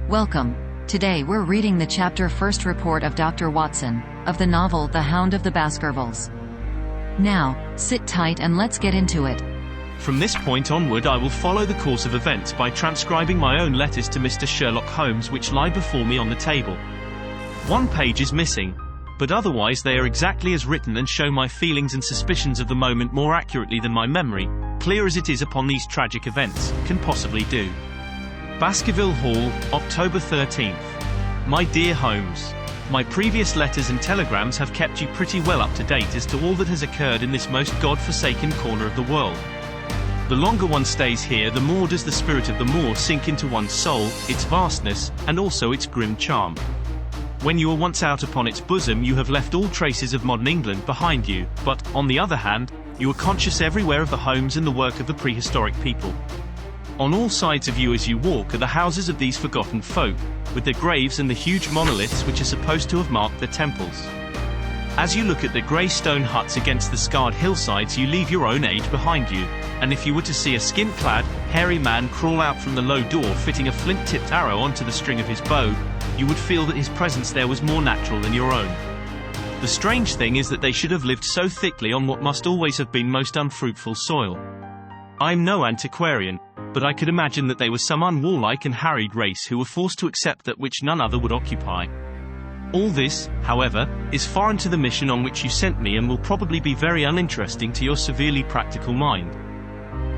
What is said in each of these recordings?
Welcome. Today we're reading the chapter first report of Dr. Watson, of the novel The Hound of the Baskervilles. Now, sit tight and let's get into it. From this point onward I will follow the course of events by transcribing my own letters to Mr. Sherlock Holmes which lie before me on the table. One page is missing, but otherwise they are exactly as written and show my feelings and suspicions of the moment more accurately than my memory, clear as it is upon these tragic events, can possibly do. Baskerville Hall, October 13th. My dear Holmes, my previous letters and telegrams have kept you pretty well up to date as to all that has occurred in this most God-forsaken corner of the world. The longer one stays here, the more does the spirit of the moor sink into one's soul, its vastness, and also its grim charm. When you are once out upon its bosom you have left all traces of modern England behind you, but, on the other hand, you are conscious everywhere of the homes and the work of the prehistoric people. On all sides of you as you walk are the houses of these forgotten folk, with their graves and the huge monoliths which are supposed to have marked their temples. As you look at the grey stone huts against the scarred hillsides you leave your own age behind you, and if you were to see a skin-clad, hairy man crawl out from the low door fitting a flint-tipped arrow onto the string of his bow, you would feel that his presence there was more natural than your own. The strange thing is that they should have lived so thickly on what must always have been most unfruitful soil. I am no antiquarian, but I could imagine that they were some unwarlike and harried race who were forced to accept that which none other would occupy. All this, however, is foreign to the mission on which you sent me and will probably be very uninteresting to your severely practical mind.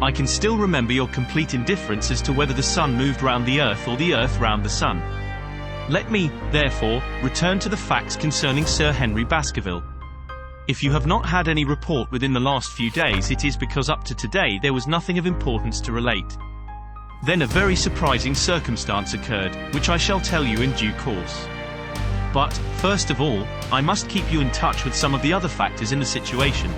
I can still remember your complete indifference as to whether the sun moved round the earth or the earth round the sun. Let me, therefore, return to the facts concerning Sir Henry Baskerville. If you have not had any report within the last few days it is because up to today there was nothing of importance to relate. Then a very surprising circumstance occurred, which I shall tell you in due course. But, first of all, I must keep you in touch with some of the other factors in the situation.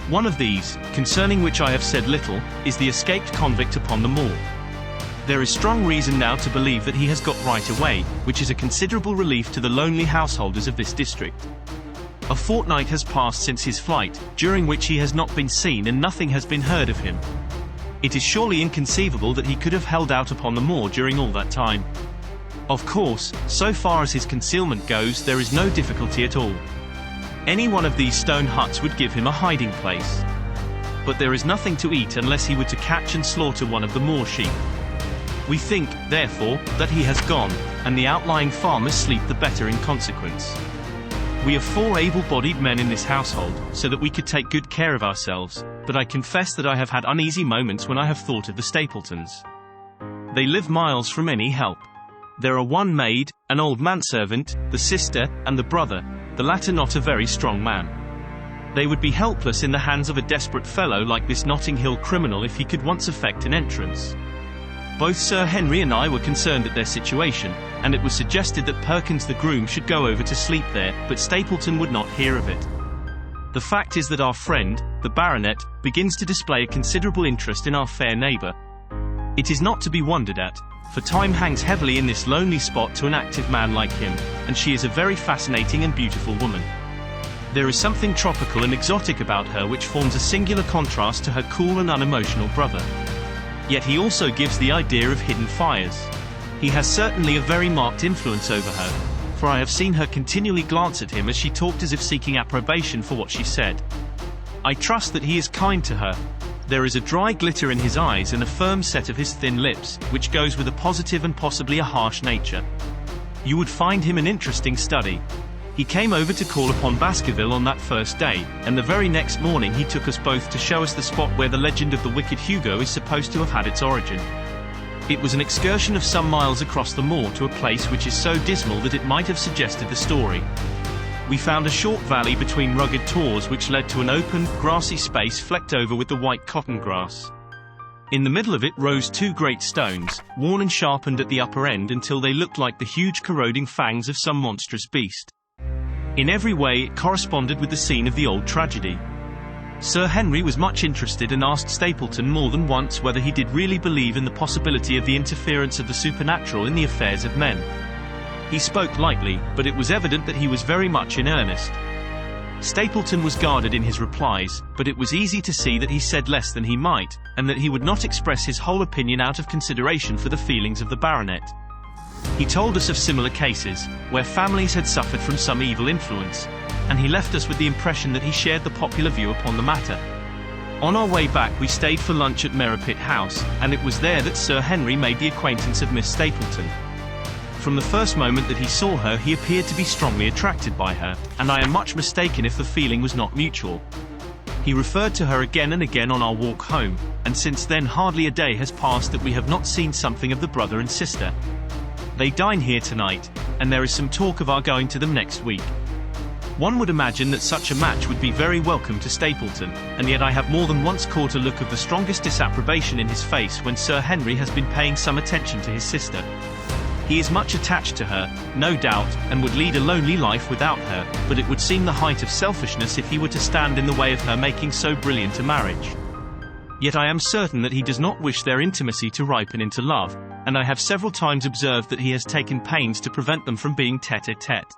One of these, concerning which I have said little, is the escaped convict upon the moor. There is strong reason now to believe that he has got right away, which is a considerable relief to the lonely householders of this district. A fortnight has passed since his flight, during which he has not been seen and nothing has been heard of him. It is surely inconceivable that he could have held out upon the moor during all that time. Of course, so far as his concealment goes, there is no difficulty at all. Any one of these stone huts would give him a hiding place. But there is nothing to eat unless he were to catch and slaughter one of the moor sheep. We think, therefore, that he has gone, and the outlying farmers sleep the better in consequence. We are 4 able-bodied men in this household, so that we could take good care of ourselves, but I confess that I have had uneasy moments when I have thought of the Stapletons. They live miles from any help. There are one maid, an old manservant, the sister, and the brother, the latter not a very strong man. They would be helpless in the hands of a desperate fellow like this Notting Hill criminal if he could once effect an entrance. Both Sir Henry and I were concerned at their situation, and it was suggested that Perkins the groom should go over to sleep there, but Stapleton would not hear of it. The fact is that our friend, the baronet, begins to display a considerable interest in our fair neighbour. It is not to be wondered at, for time hangs heavily in this lonely spot to an active man like him, and she is a very fascinating and beautiful woman. There is something tropical and exotic about her which forms a singular contrast to her cool and unemotional brother. Yet he also gives the idea of hidden fires. He has certainly a very marked influence over her, for I have seen her continually glance at him as she talked as if seeking approbation for what she said. I trust that he is kind to her. There is a dry glitter in his eyes and a firm set of his thin lips, which goes with a positive and possibly a harsh nature. You would find him an interesting study. He came over to call upon Baskerville on that first day, and the very next morning he took us both to show us the spot where the legend of the wicked Hugo is supposed to have had its origin. It was an excursion of some miles across the moor to a place which is so dismal that it might have suggested the story. We found a short valley between rugged tors which led to an open, grassy space flecked over with the white cotton grass. In the middle of it rose 2 great stones, worn and sharpened at the upper end until they looked like the huge corroding fangs of some monstrous beast. In every way it corresponded with the scene of the old tragedy. Sir Henry was much interested and asked Stapleton more than once whether he did really believe in the possibility of the interference of the supernatural in the affairs of men. He spoke lightly, but it was evident that he was very much in earnest. Stapleton was guarded in his replies, but it was easy to see that he said less than he might, and that he would not express his whole opinion out of consideration for the feelings of the baronet. He told us of similar cases, where families had suffered from some evil influence, and he left us with the impression that he shared the popular view upon the matter. On our way back we stayed for lunch at Merripit House, and it was there that Sir Henry made the acquaintance of Miss Stapleton. From the first moment that he saw her he appeared to be strongly attracted by her, and I am much mistaken if the feeling was not mutual. He referred to her again and again on our walk home, and since then hardly a day has passed that we have not seen something of the brother and sister. They dine here tonight, and there is some talk of our going to them next week. One would imagine that such a match would be very welcome to Stapleton, and yet I have more than once caught a look of the strongest disapprobation in his face when Sir Henry has been paying some attention to his sister. He is much attached to her, no doubt, and would lead a lonely life without her, but it would seem the height of selfishness if he were to stand in the way of her making so brilliant a marriage. Yet I am certain that he does not wish their intimacy to ripen into love, and I have several times observed that he has taken pains to prevent them from being tête-à-tête.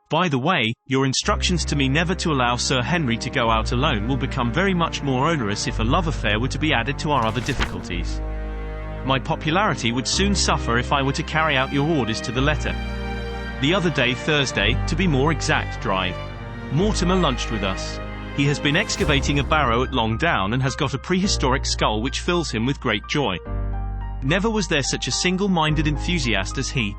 By the way, your instructions to me never to allow Sir Henry to go out alone will become very much more onerous if a love affair were to be added to our other difficulties. My popularity would soon suffer if I were to carry out your orders to the letter. The other day, Thursday, to be more exact, drive, Mortimer lunched with us. He has been excavating a barrow at Long Down and has got a prehistoric skull which fills him with great joy. Never was there such a single-minded enthusiast as he.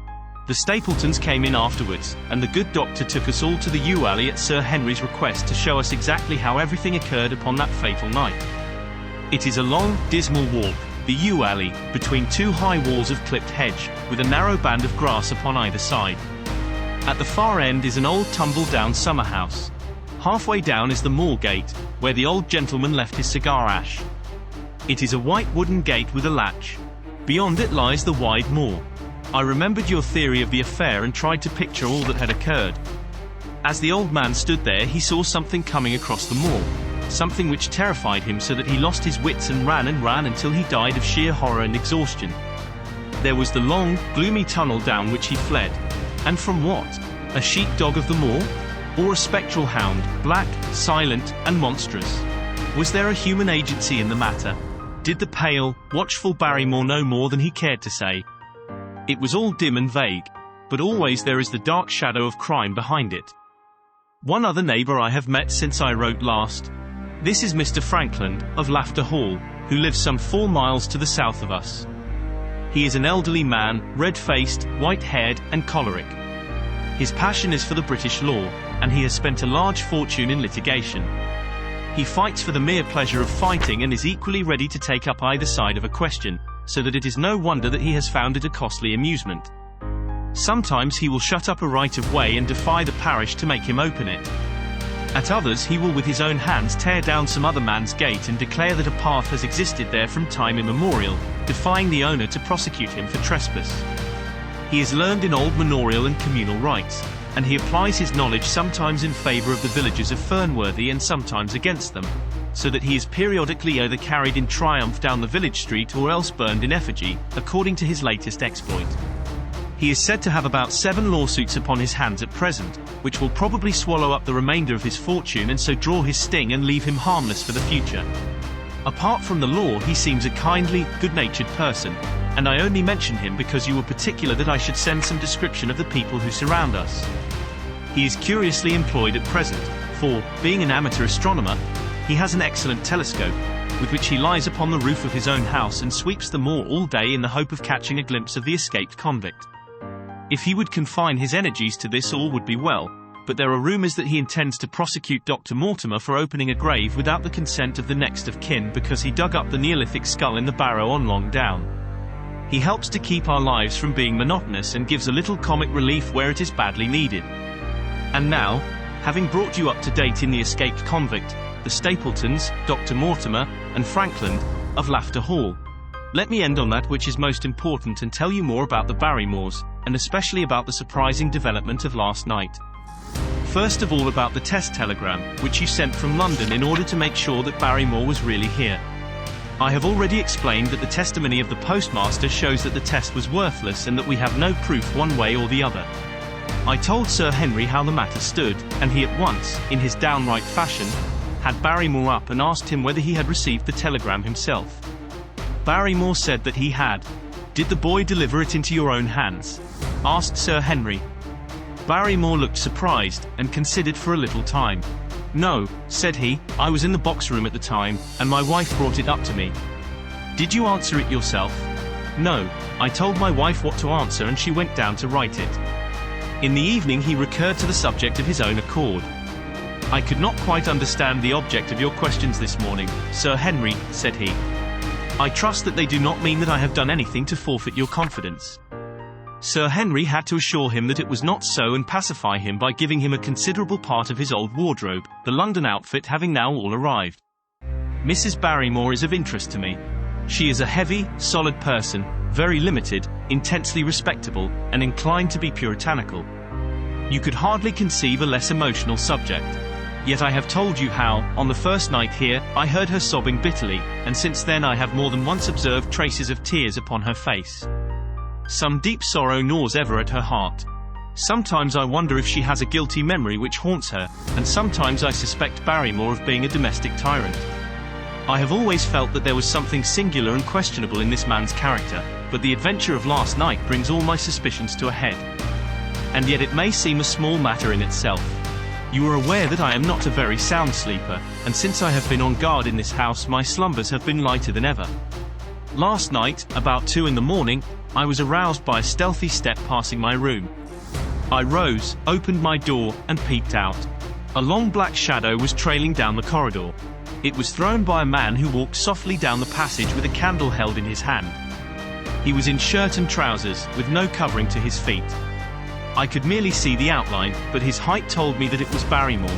The Stapletons came in afterwards, and the good doctor took us all to the yew alley at Sir Henry's request to show us exactly how everything occurred upon that fatal night. It is a long, dismal walk, the yew alley, between two high walls of clipped hedge, with a narrow band of grass upon either side. At the far end is an old tumble-down summer house. Halfway down is the Moor Gate, where the old gentleman left his cigar ash. It is a white wooden gate with a latch. Beyond it lies the wide moor. I remembered your theory of the affair and tried to picture all that had occurred. As the old man stood there he saw something coming across the moor, something which terrified him so that he lost his wits and ran until he died of sheer horror and exhaustion. There was the long, gloomy tunnel down which he fled. And from what? A sheep-dog of the moor? Or a spectral hound, black, silent, and monstrous? Was there a human agency in the matter? Did the pale, watchful Barrymore know more than he cared to say? It was all dim and vague, but always there is the dark shadow of crime behind it. One other neighbour I have met since I wrote last. This is Mr. Frankland, of Laughter Hall, who lives some 4 miles to the south of us. He is an elderly man, red-faced, white-haired, and choleric. His passion is for the British law, and he has spent a large fortune in litigation. He fights for the mere pleasure of fighting and is equally ready to take up either side of a question, so that it is no wonder that he has found it a costly amusement. Sometimes he will shut up a right-of-way and defy the parish to make him open it. At others he will with his own hands tear down some other man's gate and declare that a path has existed there from time immemorial, defying the owner to prosecute him for trespass. He is learned in old manorial and communal rights, and he applies his knowledge sometimes in favour of the villagers of Fernworthy and sometimes against them, so that he is periodically either carried in triumph down the village street or else burned in effigy, according to his latest exploit. He is said to have about 7 lawsuits upon his hands at present, which will probably swallow up the remainder of his fortune and so draw his sting and leave him harmless for the future. Apart from the law he seems a kindly, good-natured person, and I only mention him because you were particular that I should send some description of the people who surround us. He is curiously employed at present, for, being an amateur astronomer, he has an excellent telescope, with which he lies upon the roof of his own house and sweeps the moor all day in the hope of catching a glimpse of the escaped convict. If he would confine his energies to this all would be well, but there are rumours that he intends to prosecute Dr. Mortimer for opening a grave without the consent of the next of kin because he dug up the Neolithic skull in the barrow on Long Down. He helps to keep our lives from being monotonous and gives a little comic relief where it is badly needed. And now, having brought you up to date in the escaped convict, the Stapletons, Dr. Mortimer, and Frankland, of Laughter Hall, let me end on that which is most important and tell you more about the Barrymores, and especially about the surprising development of last night. First of all about the test telegram, which you sent from London in order to make sure that Barrymore was really here. I have already explained that the testimony of the postmaster shows that the test was worthless and that we have no proof one way or the other. I told Sir Henry how the matter stood, and he at once, in his downright fashion, had Barrymore up and asked him whether he had received the telegram himself. Barrymore said that he had. Did the boy deliver it into your own hands? Asked Sir Henry. Barrymore looked surprised, and considered for a little time. No, said he, I was in the box room at the time, and my wife brought it up to me. Did you answer it yourself? No, I told my wife what to answer and she went down to write it. In the evening he recurred to the subject of his own accord. I could not quite understand the object of your questions this morning, Sir Henry, said he. I trust that they do not mean that I have done anything to forfeit your confidence. Sir Henry had to assure him that it was not so and pacify him by giving him a considerable part of his old wardrobe, the London outfit having now all arrived. Mrs. Barrymore is of interest to me. She is a heavy, solid person, very limited, intensely respectable, and inclined to be puritanical. You could hardly conceive a less emotional subject. Yet I have told you how, on the first night here, I heard her sobbing bitterly, and since then I have more than once observed traces of tears upon her face. Some deep sorrow gnaws ever at her heart. Sometimes I wonder if she has a guilty memory which haunts her, and sometimes I suspect Barrymore of being a domestic tyrant. I have always felt that there was something singular and questionable in this man's character, but the adventure of last night brings all my suspicions to a head. And yet it may seem a small matter in itself. You are aware that I am not a very sound sleeper, and since I have been on guard in this house my slumbers have been lighter than ever. Last night, about 2 in the morning, I was aroused by a stealthy step passing my room. I rose, opened my door, and peeped out. A long black shadow was trailing down the corridor. It was thrown by a man who walked softly down the passage with a candle held in his hand. He was in shirt and trousers, with no covering to his feet. I could merely see the outline, but his height told me that it was Barrymore.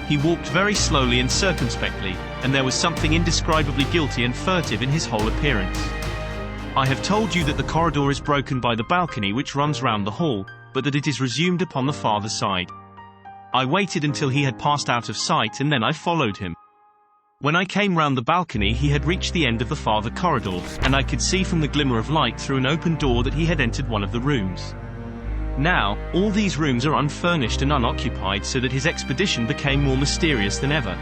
He walked very slowly and circumspectly, and there was something indescribably guilty and furtive in his whole appearance. I have told you that the corridor is broken by the balcony which runs round the hall, but that it is resumed upon the farther side. I waited until he had passed out of sight and then I followed him. When I came round the balcony he had reached the end of the farther corridor, and I could see from the glimmer of light through an open door that he had entered one of the rooms. Now, all these rooms are unfurnished and unoccupied, so that his expedition became more mysterious than ever.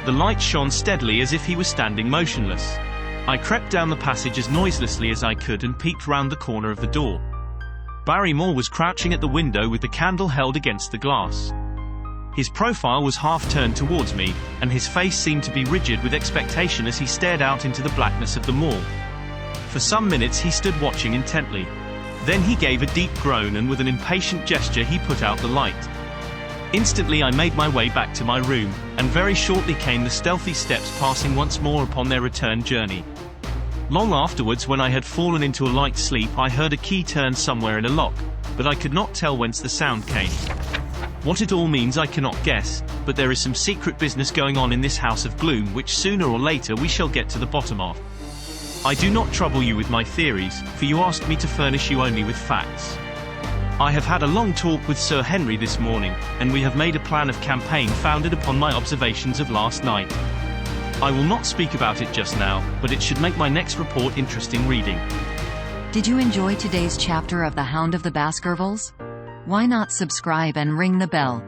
The light shone steadily as if he was standing motionless. I crept down the passage as noiselessly as I could and peeped round the corner of the door. Barrymore was crouching at the window with the candle held against the glass. His profile was half turned towards me, and his face seemed to be rigid with expectation as he stared out into the blackness of the moor. For some minutes he stood watching intently. Then he gave a deep groan and with an impatient gesture he put out the light. Instantly I made my way back to my room, and very shortly came the stealthy steps passing once more upon their return journey. Long afterwards, when I had fallen into a light sleep, I heard a key turn somewhere in a lock, but I could not tell whence the sound came. What it all means I cannot guess, but there is some secret business going on in this house of gloom which sooner or later we shall get to the bottom of. I do not trouble you with my theories, for you asked me to furnish you only with facts. I have had a long talk with Sir Henry this morning, and we have made a plan of campaign founded upon my observations of last night. I will not speak about it just now, but it should make my next report interesting reading. Did you enjoy today's chapter of The Hound of the Baskervilles? Why not subscribe and ring the bell?